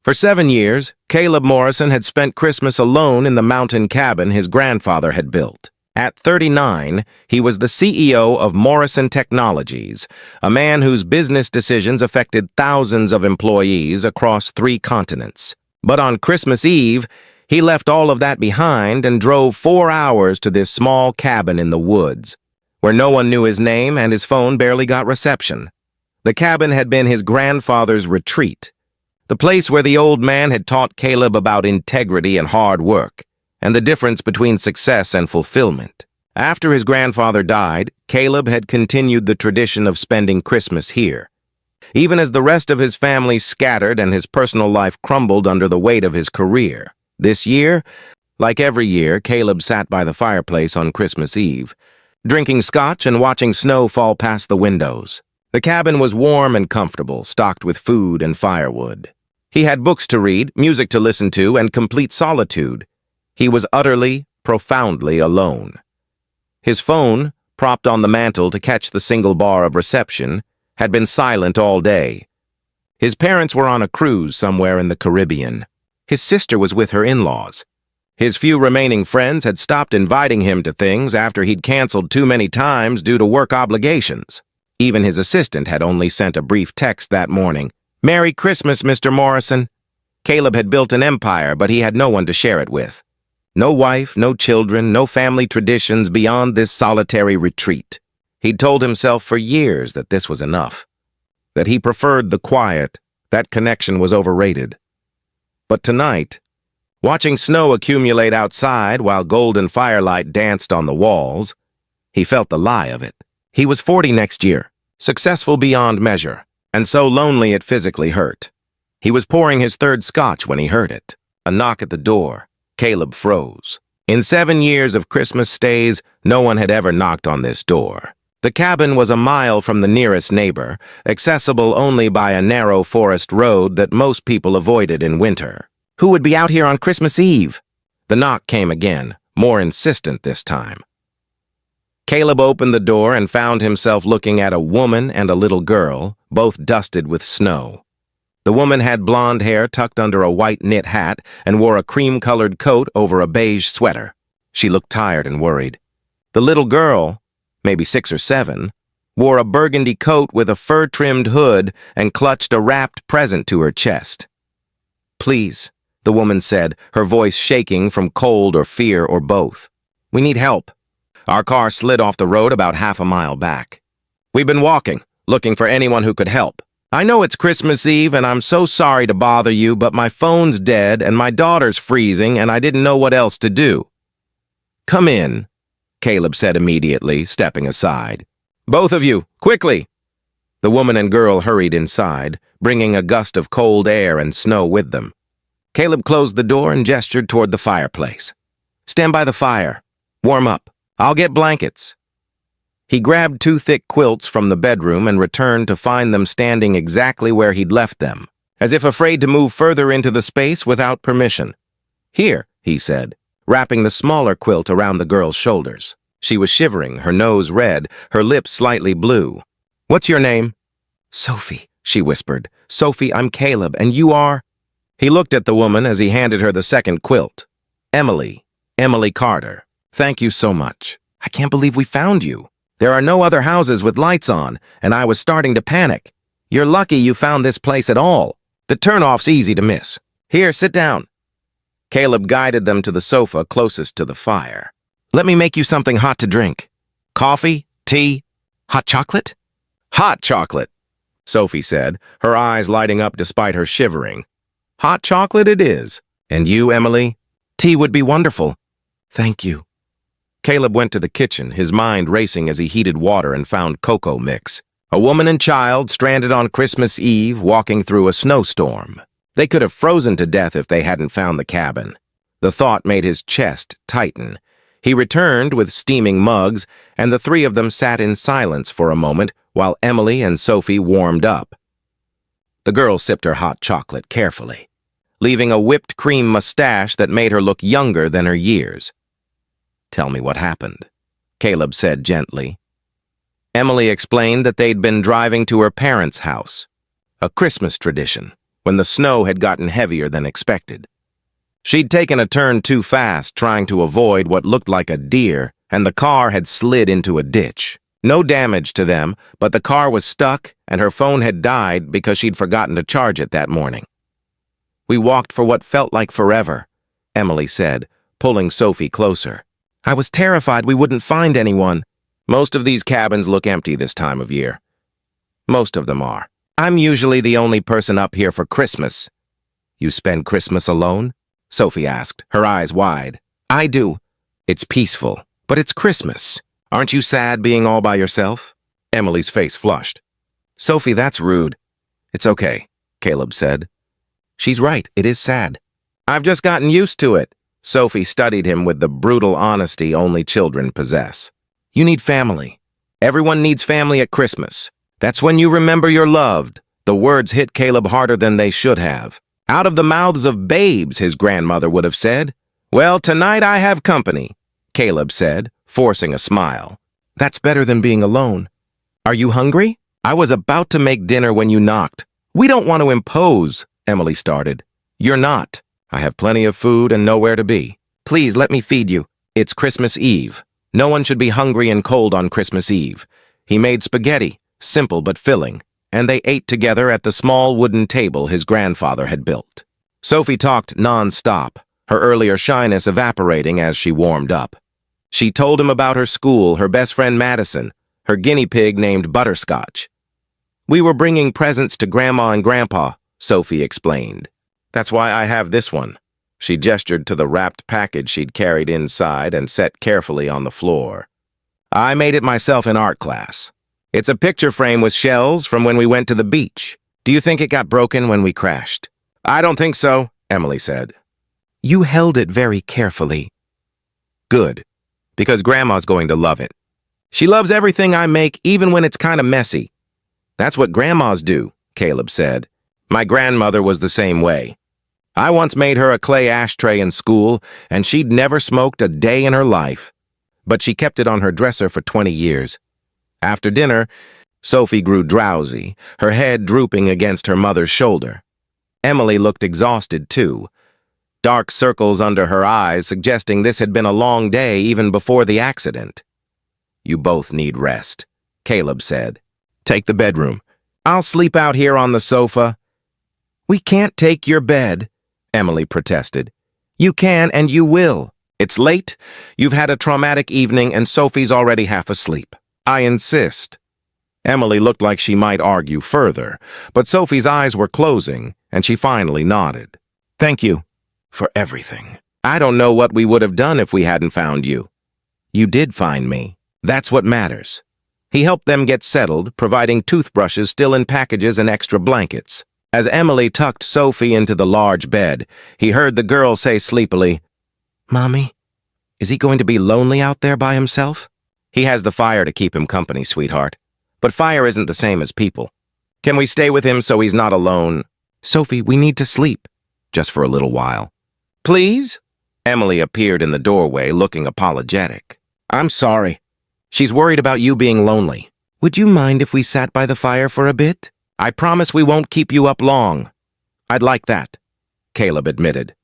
For 7 years, Caleb Morrison had spent Christmas alone in the mountain cabin his grandfather had built. At 39, he was the CEO of Morrison Technologies, a man whose business decisions affected thousands of employees across 3 continents. But on Christmas Eve, he left all of that behind and drove 4 hours to this small cabin in the woods, where no one knew his name and his phone barely got reception. The cabin had been his grandfather's retreat, the place where the old man had taught Caleb about integrity and hard work, and the difference between success and fulfillment. After his grandfather died, Caleb had continued the tradition of spending Christmas here. Even as the rest of his family scattered and his personal life crumbled under the weight of his career. This year, like every year, Caleb sat by the fireplace on Christmas Eve, drinking scotch and watching snow fall past the windows. The cabin was warm and comfortable, stocked with food and firewood. He had books to read, music to listen to, and complete solitude. He was utterly, profoundly alone. His phone, propped on the mantel to catch the single bar of reception, had been silent all day. His parents were on a cruise somewhere in the Caribbean. His sister was with her in-laws. His few remaining friends had stopped inviting him to things after he'd canceled too many times due to work obligations. Even his assistant had only sent a brief text that morning. "Merry Christmas, Mr. Morrison." Caleb had built an empire, but he had no one to share it with. No wife, no children, no family traditions beyond this solitary retreat. He'd told himself for years that this was enough, that he preferred the quiet, that connection was overrated. But tonight, watching snow accumulate outside while golden firelight danced on the walls, he felt the lie of it. He was 40 next year, successful beyond measure, and so lonely it physically hurt. He was pouring his 3rd scotch when he heard it. A knock at the door. Caleb froze. In 7 years of Christmas stays, no one had ever knocked on this door. The cabin was a mile from the nearest neighbor, accessible only by a narrow forest road that most people avoided in winter. Who would be out here on Christmas Eve? The knock came again, more insistent this time. Caleb opened the door and found himself looking at a woman and a little girl, both dusted with snow. The woman had blonde hair tucked under a white knit hat and wore a cream-colored coat over a beige sweater. She looked tired and worried. The little girl, maybe 6 or 7, wore a burgundy coat with a fur-trimmed hood and clutched a wrapped present to her chest. "Please," the woman said, her voice shaking from cold or fear or both. "We need help." Our car slid off the road about half a mile back. "We've been walking, looking for anyone who could help. I know it's Christmas Eve and I'm so sorry to bother you, but my phone's dead and my daughter's freezing and I didn't know what else to do." "Come in," Caleb said immediately, stepping aside. "Both of you, quickly!" The woman and girl hurried inside, bringing a gust of cold air and snow with them. Caleb closed the door and gestured toward the fireplace. "Stand by the fire. Warm up. I'll get blankets." He grabbed 2 thick quilts from the bedroom and returned to find them standing exactly where he'd left them, as if afraid to move further into the space without permission. "Here," he said, wrapping the smaller quilt around the girl's shoulders. She was shivering, her nose red, her lips slightly blue. "What's your name?" "Sophie," she whispered. "Sophie, I'm Caleb, and you are—" He looked at the woman as he handed her the second quilt. Emily Carter. "Thank you so much. I can't believe we found you. There are no other houses with lights on, and I was starting to panic. You're lucky you found this place at all. The turnoff's easy to miss. Here, sit down." Caleb guided them to the sofa closest to the fire. "Let me make you something hot to drink. Coffee? Tea? Hot chocolate?" "Hot chocolate," Sophie said, her eyes lighting up despite her shivering. "Hot chocolate it is. And you, Emily?" "Tea would be wonderful. Thank you." Caleb went to the kitchen, his mind racing as he heated water and found cocoa mix. A woman and child stranded on Christmas Eve walking through a snowstorm. They could have frozen to death if they hadn't found the cabin. The thought made his chest tighten. He returned with steaming mugs, and the 3 of them sat in silence for a moment while Emily and Sophie warmed up. The girl sipped her hot chocolate carefully, leaving a whipped cream mustache that made her look younger than her years. "Tell me what happened," Caleb said gently. Emily explained that they'd been driving to her parents' house, a Christmas tradition, when the snow had gotten heavier than expected. She'd taken a turn too fast, trying to avoid what looked like a deer, and the car had slid into a ditch. No damage to them, but the car was stuck and her phone had died because she'd forgotten to charge it that morning. "We walked for what felt like forever," Emily said, pulling Sophie closer. "I was terrified we wouldn't find anyone." Most of these cabins look empty this time of year. Most of them are. I'm usually the only person up here for Christmas. "You spend Christmas alone?" Sophie asked, her eyes wide. "I do. It's peaceful, but it's Christmas. Aren't you sad being all by yourself?" Emily's face flushed. "Sophie, that's rude." "It's okay," Caleb said. "She's right, it is sad." "I've just gotten used to it." Sophie studied him with the brutal honesty only children possess. "You need family. Everyone needs family at Christmas. That's when you remember you're loved." The words hit Caleb harder than they should have. "Out of the mouths of babes," his grandmother would have said. "Well, tonight I have company," Caleb said, forcing a smile. "That's better than being alone." "Are you hungry? I was about to make dinner when you knocked." "We don't want to impose," Emily started. "You're not. I have plenty of food and nowhere to be. Please let me feed you. It's Christmas Eve. No one should be hungry and cold on Christmas Eve." He made spaghetti, simple but filling, and they ate together at the small wooden table his grandfather had built. Sophie talked non-stop, her earlier shyness evaporating as she warmed up. She told him about her school, her best friend Madison, her guinea pig named Butterscotch. "We were bringing presents to Grandma and Grandpa," Sophie explained. "That's why I have this one." She gestured to the wrapped package she'd carried inside and set carefully on the floor. "I made it myself in art class. It's a picture frame with shells from when we went to the beach. Do you think it got broken when we crashed?" "I don't think so," Emily said. "You held it very carefully." "Good, because Grandma's going to love it. She loves everything I make, even when it's kind of messy." "That's what grandmas do," Caleb said. "My grandmother was the same way. I once made her a clay ashtray in school, and she'd never smoked a day in her life. But she kept it on her dresser for 20 years. After dinner, Sophie grew drowsy, her head drooping against her mother's shoulder. Emily looked exhausted, too. Dark circles under her eyes suggesting this had been a long day even before the accident. "You both need rest," Caleb said. "Take the bedroom. I'll sleep out here on the sofa." "We can't take your bed," Emily protested. "You can and you will. It's late, you've had a traumatic evening, and Sophie's already half asleep. I insist." Emily looked like she might argue further, but Sophie's eyes were closing, and she finally nodded. "Thank you for everything. I don't know what we would have done if we hadn't found you." "You did find me. That's what matters." He helped them get settled, providing toothbrushes still in packages and extra blankets. As Emily tucked Sophie into the large bed, he heard the girl say sleepily, "Mommy, is he going to be lonely out there by himself?" "He has the fire to keep him company, sweetheart. But fire isn't the same as people. Can we stay with him so he's not alone?" "Sophie, we need to sleep. Just for a little while." "Please?" Emily appeared in the doorway, looking apologetic. "I'm sorry. She's worried about you being lonely. Would you mind if we sat by the fire for a bit? I promise we won't keep you up long." "I'd like that," Caleb admitted.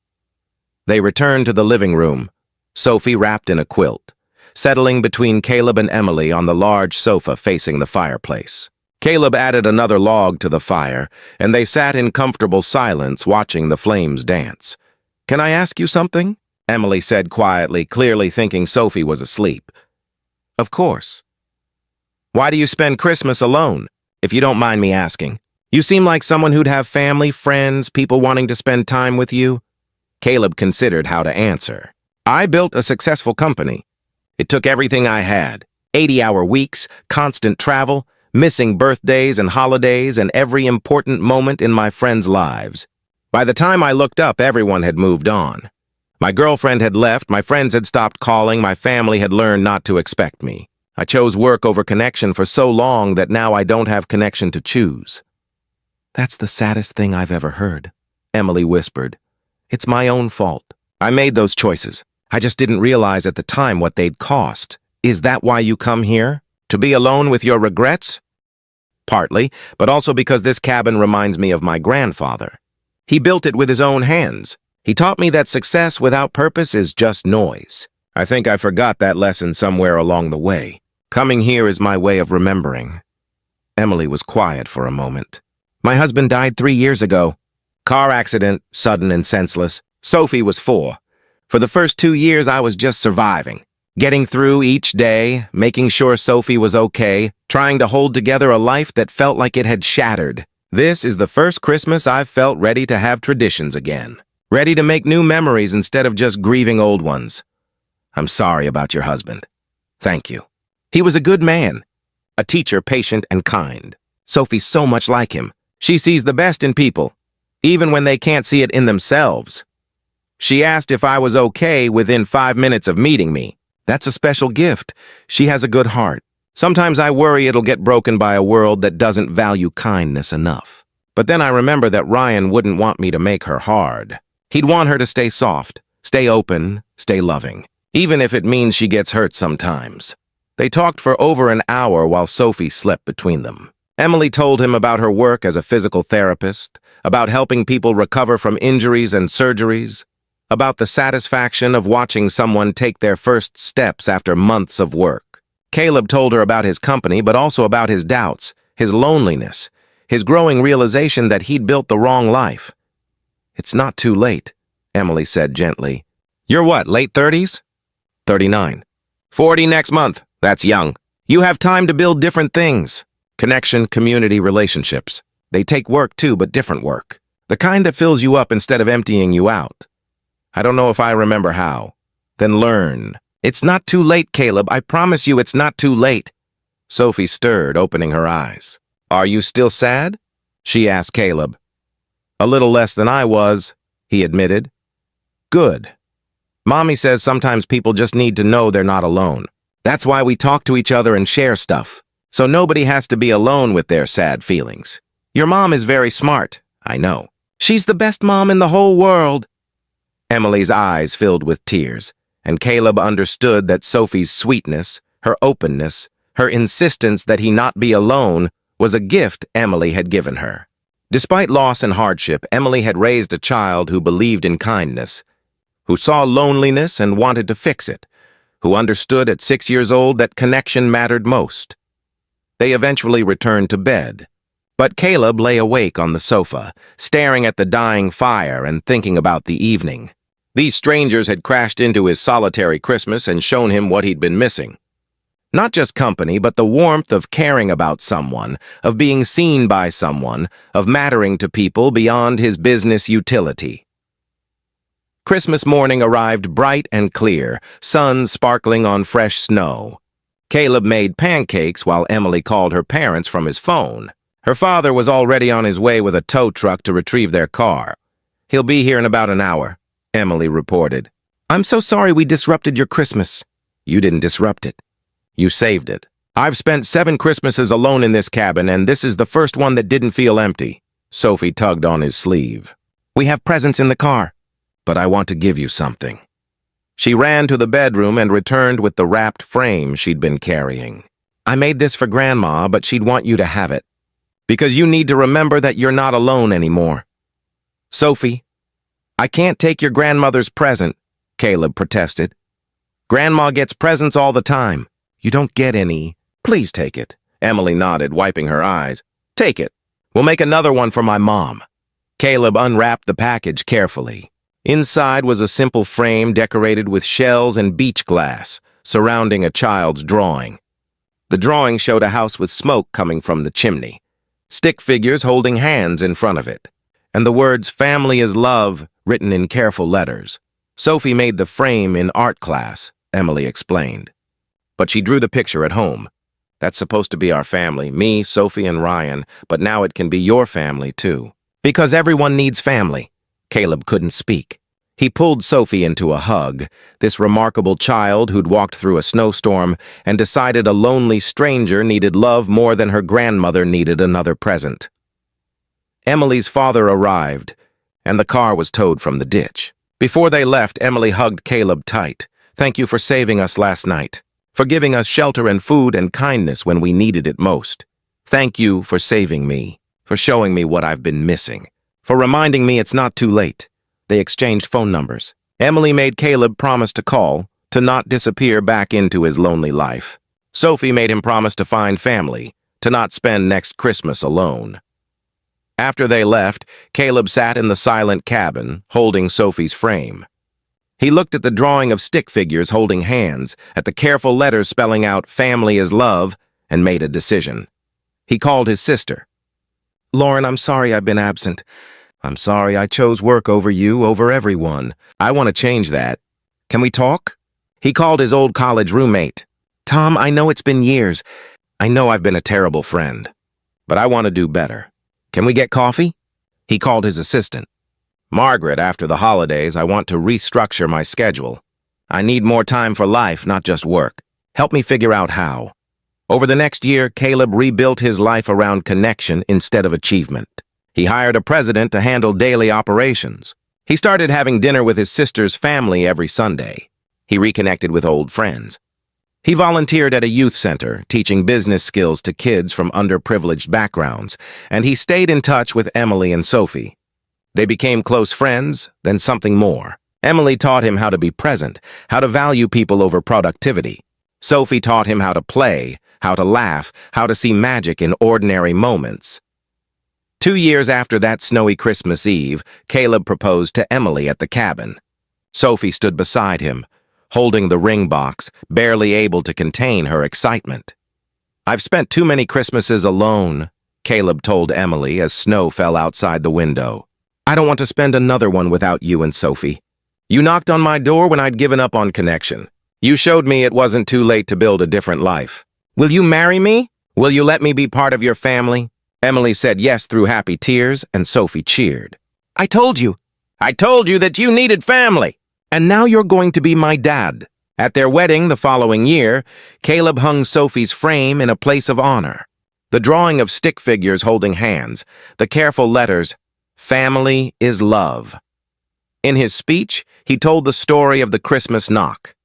They returned to the living room, Sophie wrapped in a quilt, settling between Caleb and Emily on the large sofa facing the fireplace. Caleb added another log to the fire, and they sat in comfortable silence watching the flames dance. "Can I ask you something?" Emily said quietly, clearly thinking Sophie was asleep. "Of course." "Why do you spend Christmas alone, if you don't mind me asking? You seem like someone who'd have family, friends, people wanting to spend time with you." Caleb considered how to answer. "I built a successful company. It took everything I had, 80-hour weeks, constant travel, missing birthdays and holidays, and every important moment in my friends' lives. By the time I looked up, everyone had moved on. My girlfriend had left, my friends had stopped calling, my family had learned not to expect me. I chose work over connection for so long that now I don't have connection to choose." "That's the saddest thing I've ever heard," Emily whispered. "It's my own fault. I made those choices. I just didn't realize at the time what they'd cost. Is that why you come here? To be alone with your regrets?" "Partly, but also because this cabin reminds me of my grandfather. He built it with his own hands. He taught me that success without purpose is just noise. I think I forgot that lesson somewhere along the way. Coming here is my way of remembering." Emily was quiet for a moment. "My husband died 3 years ago. Car accident, sudden and senseless. Sophie was 4. For the first 2 years, I was just surviving. Getting through each day, making sure Sophie was okay, trying to hold together a life that felt like it had shattered. This is the first Christmas I've felt ready to have traditions again. Ready to make new memories instead of just grieving old ones. I'm sorry about your husband. Thank you. He was a good man. A teacher, patient and kind. Sophie's so much like him. She sees the best in people, even when they can't see it in themselves. She asked if I was okay within 5 minutes of meeting me. That's a special gift. She has a good heart. Sometimes I worry it'll get broken by a world that doesn't value kindness enough. But then I remember that Ryan wouldn't want me to make her hard. He'd want her to stay soft, stay open, stay loving, even if it means she gets hurt sometimes." They talked for over an hour while Sophie slept between them. Emily told him about her work as a physical therapist, about helping people recover from injuries and surgeries, about the satisfaction of watching someone take their first steps after months of work. Caleb told her about his company, but also about his doubts, his loneliness, his growing realization that he'd built the wrong life. "It's not too late," Emily said gently. "You're what, late 30s? 39. 40 next month. That's young. You have time to build different things. Connection, community, relationships. They take work too, but different work. The kind that fills you up instead of emptying you out. I don't know if I remember how. Then learn. It's not too late, Caleb. I promise you it's not too late." Sophie stirred, opening her eyes. "Are you still sad?" she asked Caleb. "A little less than I was," he admitted. "Good. Mommy says sometimes people just need to know they're not alone. That's why we talk to each other and share stuff, so nobody has to be alone with their sad feelings. Your mom is very smart, I know. She's the best mom in the whole world." Emily's eyes filled with tears, and Caleb understood that Sophie's sweetness, her openness, her insistence that he not be alone was a gift Emily had given her. Despite loss and hardship, Emily had raised a child who believed in kindness, who saw loneliness and wanted to fix it, who understood at 6 years old that connection mattered most. They eventually returned to bed, but Caleb lay awake on the sofa, staring at the dying fire and thinking about the evening. These strangers had crashed into his solitary Christmas and shown him what he'd been missing. Not just company, but the warmth of caring about someone, of being seen by someone, of mattering to people beyond his business utility. Christmas morning arrived bright and clear, sun sparkling on fresh snow. Caleb made pancakes while Emily called her parents from his phone. Her father was already on his way with a tow truck to retrieve their car. "He'll be here in about an hour," Emily reported. "I'm so sorry we disrupted your Christmas." "You didn't disrupt it. You saved it. I've spent 7 Christmases alone in this cabin, and this is the first one that didn't feel empty." Sophie tugged on his sleeve. "We have presents in the car, but I want to give you something." She ran to the bedroom and returned with the wrapped frame she'd been carrying. "I made this for Grandma, but she'd want you to have it, because you need to remember that you're not alone anymore." "Sophie, I can't take your grandmother's present," Caleb protested. "Grandma gets presents all the time. You don't get any. Please take it." Emily nodded, wiping her eyes. "Take it. We'll make another one for my mom." Caleb unwrapped the package carefully. Inside was a simple frame decorated with shells and beach glass, surrounding a child's drawing. The drawing showed a house with smoke coming from the chimney, stick figures holding hands in front of it, and the words "Family is love" written in careful letters. "Sophie made the frame in art class," Emily explained. "But she drew the picture at home. That's supposed to be our family, me, Sophie, and Ryan, but now it can be your family, too. Because everyone needs family." Caleb couldn't speak. He pulled Sophie into a hug, this remarkable child who'd walked through a snowstorm and decided a lonely stranger needed love more than her grandmother needed another present. Emily's father arrived, and the car was towed from the ditch. Before they left, Emily hugged Caleb tight. "Thank you for saving us last night, for giving us shelter and food and kindness when we needed it most. Thank you for saving me, for showing me what I've been missing. for reminding me it's not too late. They exchanged phone numbers. Emily made Caleb promise to call, to not disappear back into his lonely life. Sophie made him promise to find family, to not spend next Christmas alone. After they left, Caleb sat in the silent cabin, holding Sophie's frame. He looked at the drawing of stick figures holding hands, at the careful letters spelling out "family is love," and made a decision. He called his sister. "Lauren, I'm sorry I've been absent. I'm sorry I chose work over you, over everyone. I want to change that. Can we talk?" He called his old college roommate. "Tom, I know it's been years. I know I've been a terrible friend. But I want to do better. Can we get coffee?" He called his assistant. "Margaret, after the holidays, I want to restructure my schedule. I need more time for life, not just work. Help me figure out how." Over the next year, Caleb rebuilt his life around connection instead of achievement. He hired a president to handle daily operations. He started having dinner with his sister's family every Sunday. He reconnected with old friends. He volunteered at a youth center, teaching business skills to kids from underprivileged backgrounds, and he stayed in touch with Emily and Sophie. They became close friends, then something more. Emily taught him how to be present, how to value people over productivity. Sophie taught him how to play, how to laugh, how to see magic in ordinary moments. 2 years after that snowy Christmas Eve, Caleb proposed to Emily at the cabin. Sophie stood beside him, holding the ring box, barely able to contain her excitement. "I've spent too many Christmases alone," Caleb told Emily as snow fell outside the window. "I don't want to spend another one without you and Sophie. You knocked on my door when I'd given up on connection. You showed me it wasn't too late to build a different life. Will you marry me? Will you let me be part of your family?" Emily said yes through happy tears, and Sophie cheered. I told you that you needed family. And now you're going to be my dad." At their wedding the following year, Caleb hung Sophie's frame in a place of honor. The drawing of stick figures holding hands, the careful letters, "Family is love." In his speech, he told the story of the Christmas knock,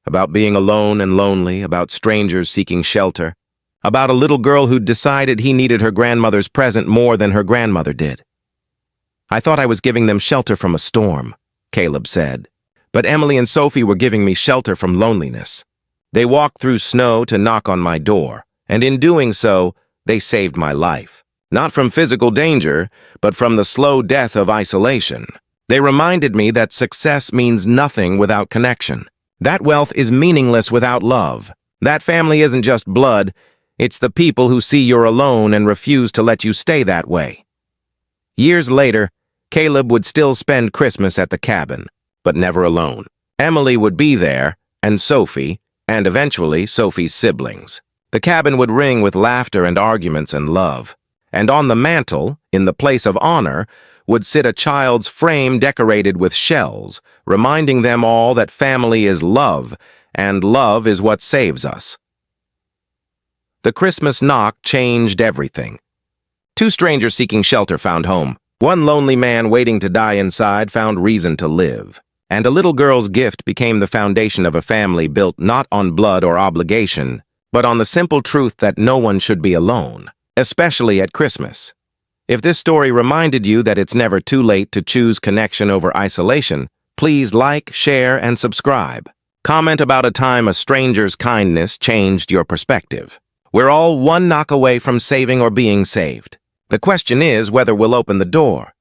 about being alone and lonely, about strangers seeking shelter, about a little girl who'd decided he needed her grandmother's present more than her grandmother did. "I thought I was giving them shelter from a storm," Caleb said. "But Emily and Sophie were giving me shelter from loneliness. They walked through snow to knock on my door, and in doing so, they saved my life. Not from physical danger, but from the slow death of isolation. They reminded me that success means nothing without connection. That wealth is meaningless without love. That family isn't just blood, it's the people who see you're alone and refuse to let you stay that way." Years later, Caleb would still spend Christmas at the cabin, but never alone. Emily would be there, and Sophie, and eventually Sophie's siblings. The cabin would ring with laughter and arguments and love. And on the mantel, in the place of honor, would sit a child's frame decorated with shells, reminding them all that family is love, and love is what saves us. The Christmas knock changed everything. 2 strangers seeking shelter found home. One lonely man waiting to die inside found reason to live. And a little girl's gift became the foundation of a family built not on blood or obligation, but on the simple truth that no one should be alone, especially at Christmas. If this story reminded you that it's never too late to choose connection over isolation, please like, share, and subscribe. Comment about a time a stranger's kindness changed your perspective. We're all one knock away from saving or being saved. The question is whether we'll open the door.